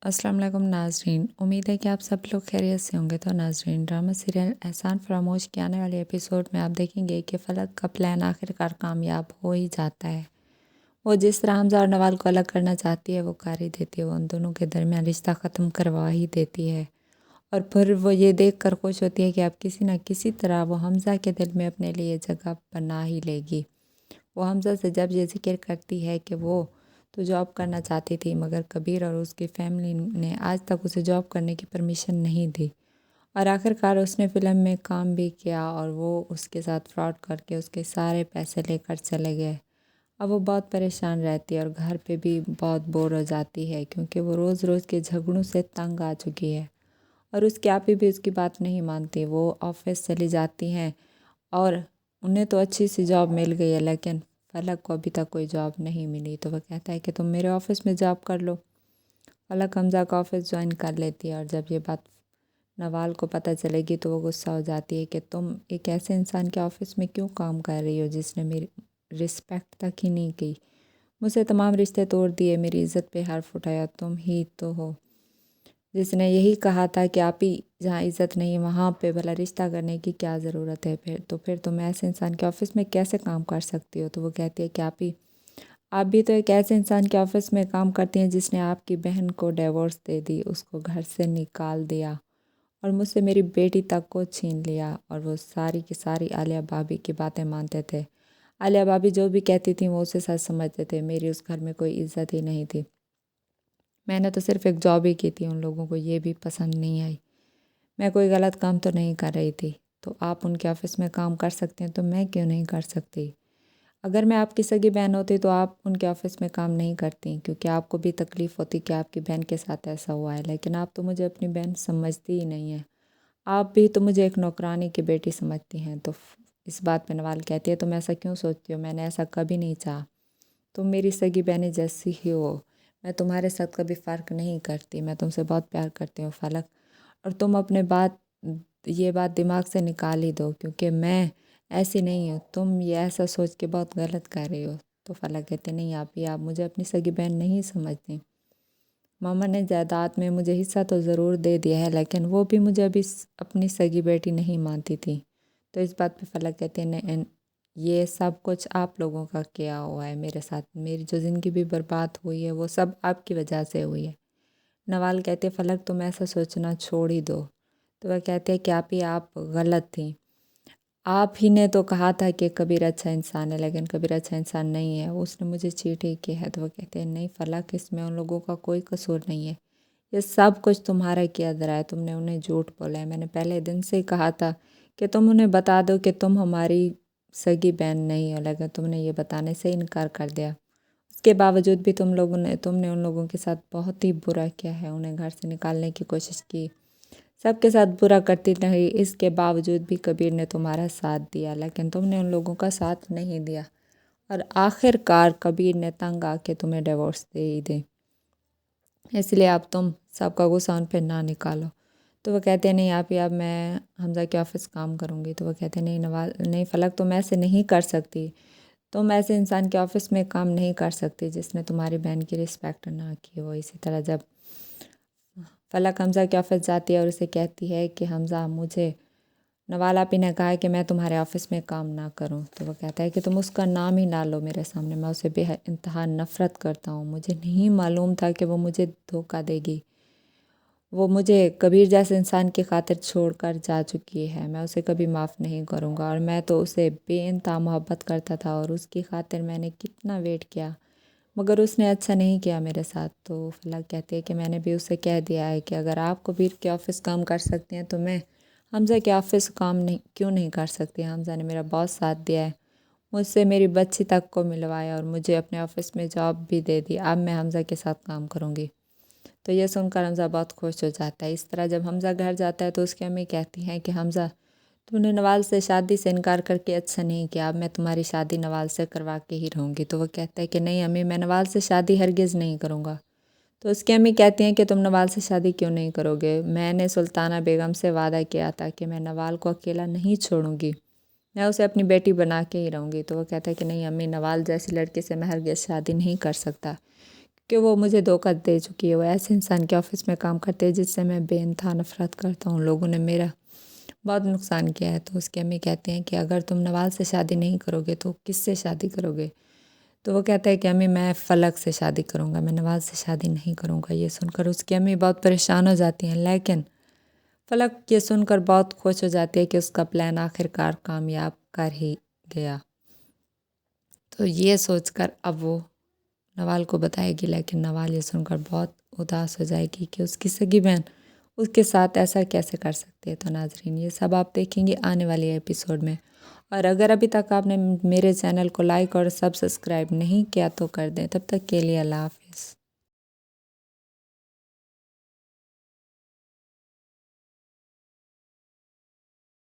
अस्सलाम वालेकुम नाज़रीन, उम्मीद है कि आप सब लोग खैरियत से होंगे। तो नाज़रीन, ड्रामा सीरियल एहसान फरामोश के आने वाले एपिसोड में आप देखेंगे कि फ़लक का प्लान आखिरकार कामयाब हो ही जाता है। वो जिस तरह हमज़ा और नवाल को अलग करना चाहती है वो कर ही देती है। वो उन दोनों के दरमियान रिश्ता ख़त्म करवा ही देती है और फिर वो ये देख कर खुश होती है कि अब किसी न किसी तरह वो हमज़ा के दिल में अपने लिए जगह बना ही लेगी। वो हमज़ा से जब ये ज़िक्र करती है कि वो तो जॉब करना चाहती थी, मगर कबीर और उसकी फैमिली ने आज तक उसे जॉब करने की परमिशन नहीं दी और आखिरकार उसने फ़िल्म में काम भी किया और वो उसके साथ फ्रॉड करके उसके सारे पैसे लेकर चले गए। अब वो बहुत परेशान रहती है और घर पे भी बहुत बोर हो जाती है क्योंकि वो रोज़ रोज़ के झगड़ों से तंग आ चुकी है और उसकी आपी भी उसकी बात नहीं मानती। वो ऑफिस चली जाती हैं और उन्हें तो अच्छी सी जॉब मिल गई है, लेकिन फलक को अभी तक कोई जॉब नहीं मिली। तो वह कहता है कि तुम मेरे ऑफिस में जॉब कर लो। फलक हमज़ा का ऑफिस ज्वाइन कर लेती है और जब ये बात नवाल को पता चलेगी तो वो गुस्सा हो जाती है कि तुम एक ऐसे इंसान के ऑफिस में क्यों काम कर रही हो जिसने मेरी रिस्पेक्ट तक ही नहीं की, मुझसे तमाम रिश्ते तोड़ दिए, मेरी इज़्ज़त पे हर्फ उठाया। तुम ही तो हो जिसने यही कहा था कि आप ही जहाँ इज़्ज़त नहीं वहाँ पे भला रिश्ता करने की क्या ज़रूरत है। फिर तुम ऐसे इंसान के ऑफिस में कैसे काम कर सकती हो। तो वो कहती है कि आप भी तो एक ऐसे इंसान के ऑफिस में काम करती हैं जिसने आपकी बहन को डिवोर्स दे दी, उसको घर से निकाल दिया और मुझसे मेरी बेटी तक को छीन लिया। और वो सारी की सारी आलिया भाभी की बातें मानते थे। आलिया भाभी जो भी कहती थी वो उसे सच समझते थे। मेरी उस घर में कोई इज्जत ही नहीं थी। मैंने तो सिर्फ एक जॉब ही की थी, उन लोगों को ये भी पसंद नहीं आई। मैं कोई गलत काम तो नहीं कर रही थी। तो आप उनके ऑफिस में काम कर सकते हैं तो मैं क्यों नहीं कर सकती। अगर मैं आपकी सगी बहन होती तो आप उनके ऑफिस में काम नहीं करती, क्योंकि आपको भी तकलीफ़ होती कि आपकी बहन के साथ ऐसा हुआ है। लेकिन आप तो मुझे अपनी बहन समझती ही नहीं है। आप भी तो मुझे एक नौकरानी की बेटी समझती हैं। तो इस बात पे नवाल कहती है तुम ऐसा क्यों सोचती हो, मैंने ऐसा कभी नहीं चाहा। तुम मेरी सगी बहनी जैसी ही हो। मैं तुम्हारे साथ कभी फ़र्क नहीं करती। मैं तुमसे बहुत प्यार करती हूँ फलक। और तुम अपने ये बात दिमाग से निकाल ही दो, क्योंकि मैं ऐसी नहीं हूँ। तुम ये ऐसा सोच के बहुत गलत कर रही हो। तो फलक कहते नहीं, आप मुझे अपनी सगी बहन नहीं समझती। मामा ने जायदाद में मुझे हिस्सा तो ज़रूर दे दिया है, लेकिन वो भी मुझे अभी अपनी सगी बेटी नहीं मानती थी। तो इस बात पे फलक कहते हैं नहीं, ये सब कुछ आप लोगों का किया हुआ है मेरे साथ। मेरी जो ज़िंदगी भी बर्बाद हुई है वो सब आपकी वजह से हुई है। नवाल कहते फलक तुम ऐसा सोचना छोड़ ही दो। तो वह कहते हैं कि आप गलत थी। आप ही ने तो कहा था कि कबीर अच्छा इंसान है, लेकिन कबीर अच्छा इंसान नहीं है, उसने मुझे चीट ही की है। तो वह कहते हैं नहीं फलक, इसमें उन लोगों का कोई कसूर नहीं है। ये सब कुछ तुम्हारा किया धरा है। तुमने उन्हें झूठ बोला है। मैंने पहले दिन से ही कहा था कि तुम उन्हें बता दो कि तुम हमारी सगी बहन नहीं हो, लेकिन तुमने ये बताने से इनकार कर दिया। उसके बावजूद भी तुमने उन लोगों के साथ बहुत ही बुरा किया है। उन्हें घर से निकालने की कोशिश की, सबके साथ बुरा करती रही। इसके बावजूद भी कबीर ने तुम्हारा साथ दिया, लेकिन तुमने उन लोगों का साथ नहीं दिया और आखिरकार कबीर ने तंग आके तुम्हें डिवोर्स दे ही दे। इसलिए अब तुम सबका गुस्सा उन पर ना निकालो। तो वो कहते हैं नहीं अब मैं हमज़ा के ऑफिस काम करूँगी। तो वो कहते हैं नहीं नवाज, नहीं फलक, तुम ऐसे नहीं कर सकती। तुम ऐसे इंसान के ऑफिस में काम नहीं कर सकती जिसने तुम्हारी बहन की रिस्पेक्ट ना की हो। इसी तरह जब फलक हमज़ा के ऑफिस जाती है और उसे कहती है कि हमज़ा, मुझे नवाल आपी ने कहा है कि मैं तुम्हारे ऑफिस में काम ना करूं। तो वो कहता है कि तुम उसका नाम ही ना लो मेरे सामने, मैं उसे बेहद इंतहा नफ़रत करता हूँ। मुझे नहीं मालूम था कि वो मुझे धोखा देगी। वो मुझे कबीर जैसे इंसान की खातिर छोड़कर जा चुकी है। मैं उसे कभी माफ़ नहीं करूँगा और मैं तो उसे बेइंतहा मोहब्बत करता था और उसकी खातिर मैंने कितना वेट किया, मगर उसने अच्छा नहीं किया मेरे साथ। तो फलक कहती है कि मैंने भी उसे कह दिया है कि अगर आप कबीर के ऑफिस काम कर सकते हैं तो मैं हमज़ा के ऑफिस काम नहीं क्यों नहीं कर सकती। हमज़ा ने मेरा बहुत साथ दिया है, मुझसे मेरी बच्ची तक को मिलवाया और मुझे अपने ऑफिस में जॉब भी दे दी। अब मैं हमज़ा के साथ काम करूँगी। तो ये सुनकर हमज़ा बहुत खुश हो जाता है। इस तरह जब हमज़ा घर जाता है तो उसकी अम्मी कहती हैं कि हमज़ा, तुमने नवाल से शादी से इनकार करके अच्छा नहीं किया। अब मैं तुम्हारी शादी नवाल से करवा के ही रहूँगी। तो वो कहता है कि नहीं अम्मी, मैं नवाल से शादी हरगिज़ नहीं करूँगा। तो उसकी अम्मी कहती हैं कि तुम नवाल से शादी क्यों नहीं करोगे। मैंने सुल्ताना बेगम से वादा किया था कि मैं नवाल को अकेला नहीं छोड़ूंगी, मैं उसे अपनी बेटी बना के ही रहूँगी। तो वो कहता है कि नहीं अम्मी, नवाल जैसी लड़की से मैं हरगिज़ शादी नहीं कर सकता, کہ وہ مجھے دھوکہ دے چکی ہے، وہ ایسے انسان کے آفس میں کام کرتے ہیں جس سے میں بے انتہا نفرت کرتا ہوں، لوگوں نے میرا بہت نقصان کیا ہے۔ تو اس کی امی کہتے ہیں کہ اگر تم نوال سے شادی نہیں کرو گے تو کس سے شادی کرو گے؟ تو وہ کہتا ہے کہ امی میں فلک سے شادی کروں گا، میں نوال سے شادی نہیں کروں گا۔ یہ سن کر اس کی امی بہت پریشان ہو جاتی ہیں، لیکن فلک یہ سن کر بہت خوش ہو جاتی ہے کہ اس کا پلان آخر کار کامیاب کر ہی گیا۔ تو یہ سوچ کر اب وہ نوال کو بتائے گی، لیکن نوال یہ سن کر بہت اداس ہو جائے گی کہ اس کی سگی بہن اس کے ساتھ ایسا کیسے کر سکتے ہیں۔ تو ناظرین یہ سب آپ دیکھیں گے آنے والی ایپیسوڈ میں، اور اگر ابھی تک آپ نے میرے چینل کو لائک اور سبسکرائب نہیں کیا تو کر دیں۔ تب تک کے لیے اللہ حافظ۔